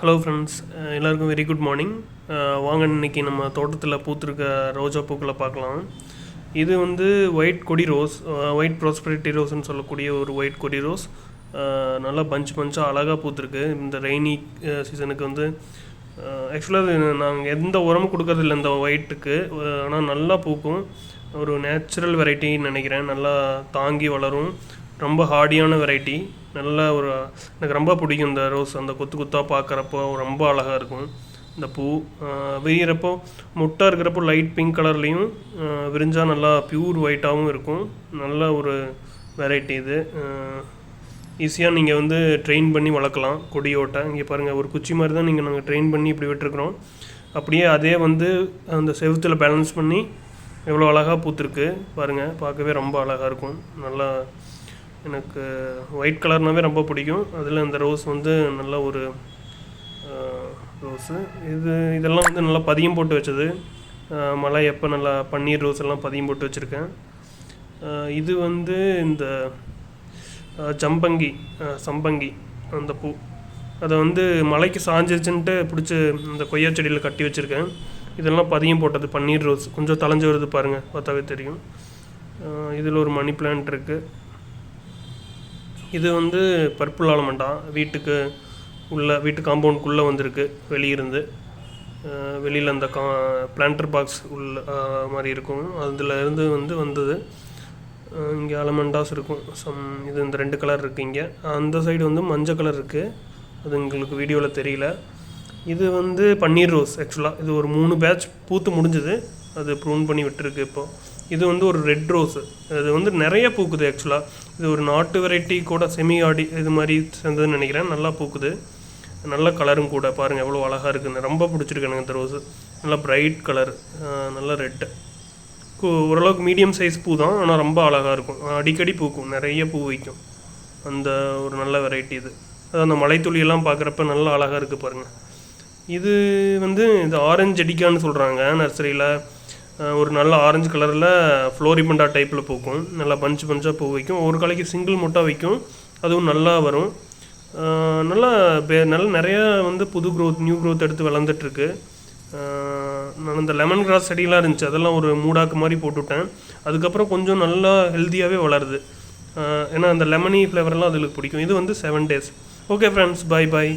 Hello friends, எல்லாருக்கும் very good morning. வாங்க இன்னைக்கு நம்ம தோட்டத்தில் பூத்திருக்க ரோஜா பூக்களை பார்க்கலாம். இது வந்து ஒயிட் கொடி ரோஸ், ஒயிட் ப்ராஸ்பரிட்டி ரோஸ்ன்னு சொல்லக்கூடிய ஒரு ஒயிட் கொடி ரோஸ். நல்லா பஞ்சாக அழகாக பூத்துருக்கு. இந்த ரெய்னி சீசனுக்கு வந்து ஆக்சுவலாக நாங்கள் எந்த உரமும் கொடுக்கறதில்ல இந்த ஒயிட்டுக்கு, ஆனால் நல்லா பூக்கும். ஒரு நேச்சுரல் வெரைட்டின்னு நினைக்கிறேன். நல்லா தாங்கி வளரும். ரொம்ப ஹார்டியான வெரைட்டி. நல்ல ஒரு எனக்கு ரொம்ப பிடிக்கும் இந்த ரோஸ். அந்த கொத்து கொத்தாக பார்க்குறப்போ ரொம்ப அழகாக இருக்கும். இந்த பூ விரிகிறப்போ முட்டை இருக்கிறப்போ லைட் பிங்க் கலர்லேயும், விரிஞ்சால் நல்லா ப்யூர் ஒயிட்டாகவும் இருக்கும். நல்ல ஒரு வெரைட்டி இது. ஈஸியாக நீங்கள் வந்து ட்ரெயின் பண்ணி வளர்க்கலாம் கொடியோட்டை. இங்கே பாருங்கள், ஒரு குச்சி மாதிரி தான் நாங்கள் ட்ரெயின் பண்ணி இப்படி விட்டுருக்குறோம். அப்படியே அதே வந்து அந்த செவுத்தில் பேலன்ஸ் பண்ணி எவ்வளோ அழகாக பூத்துருக்கு பாருங்கள். பார்க்கவே ரொம்ப அழகாக இருக்கும். நல்லா எனக்கு ஒயிட் கலர்னாவே ரொம்ப பிடிக்கும். அதில் இந்த ரோஸ் வந்து நல்ல ஒரு ரோஸு. இதெல்லாம் வந்து நல்லா பதியம் போட்டு வச்சது. மழை எப்போ நல்லா பன்னீர் ரோஸ் எல்லாம் பதியம் போட்டு வச்சுருக்கேன். இது வந்து இந்த சம்பங்கி அந்த பூ. அதை வந்து மலைக்கு சாஞ்சிருச்சுன்ட்டு பிடிச்சி இந்த கொய்யா செடியில் கட்டி வச்சுருக்கேன். இதெல்லாம் பதியம் போட்டது பன்னீர் ரோஸ். கொஞ்சம் தளைஞ்சு வருது பாருங்கள், பார்த்தாவே தெரியும். இதில் ஒரு மணி பிளான்ட் இருக்குது. இது வந்து பர்பிள் ஆலமண்டா. வீட்டு காம்பவுண்டுக்குள்ளே வந்திருக்கு. வெளியிருந்து வெளியில் அந்த பிளான்டர் பாக்ஸ் உள்ள மாதிரி இருக்கும், அதில் இருந்து வந்தது. இங்கே ஆலமண்டாஸ் இருக்கும். இது இந்த 2 கலர் இருக்குது. இங்கே அந்த சைடு வந்து மஞ்சள் கலர் இருக்குது. அது உங்களுக்கு வீடியோவில் தெரியல. இது வந்து பன்னீர் ரோஸ். ஆக்சுவலாக இது ஒரு 3 பேட்ச் பூத்து முடிஞ்சுது. அது ப்ரூன் பண்ணி விட்டுருக்கு இப்போது. இது வந்து ஒரு ரெட் ரோஸு. இது வந்து நிறைய பூக்குது. ஆக்சுவலாக இது ஒரு நாட்டு வெரைட்டி கூட, செமி ஆடி இது மாதிரி சேர்ந்ததுன்னு நினைக்கிறேன். நல்லா பூக்குது, நல்ல கலரும் கூட. பாருங்கள் எவ்வளோ அழகாக இருக்குன்னு. ரொம்ப பிடிச்சிருக்கு எனக்கு இந்த ரோஸு. நல்லா ப்ரைட் கலர், நல்லா ரெட்டு. ஓரளவுக்கு மீடியம் சைஸ் பூ தான், ஆனால் ரொம்ப அழகாக இருக்கும். அடிக்கடி பூக்கும், நிறைய பூ வைக்கும். அந்த ஒரு நல்ல வெரைட்டி இது. அது அந்த மலைத்துளியெல்லாம் பார்க்குறப்ப நல்லா அழகாக இருக்குது பாருங்கள். இது வந்து இந்த ஆரஞ்சு அடிக்கான்னு சொல்கிறாங்க நர்சரியில். ஒரு நல்ல ஆரஞ்சு கலரில் ஃப்ளோரிபண்டா டைப்பில் பூக்கும். நல்லா பஞ்சாக பூ வைக்கும். ஒரு கலைக்கு சிங்கிள் மொட்டா வைக்கும். அதுவும் நல்லா வரும். நல்லா நிறையா வந்து புது நியூ க்ரோத் எடுத்து வளர்ந்துட்டுருக்கு. நான் இந்த லெமன் கிராஸ் செடியெலாம் இருந்துச்சு, அதெல்லாம் ஒரு மூடாக்கு மாதிரி போட்டுவிட்டேன். அதுக்கப்புறம் கொஞ்சம் நல்லா ஹெல்த்தியாகவே வளருது. ஏன்னா அந்த லெமனி ஃப்ளேவர்லாம் அதுக்கு பிடிக்கும். இது வந்து 7 days. Okay friends, by.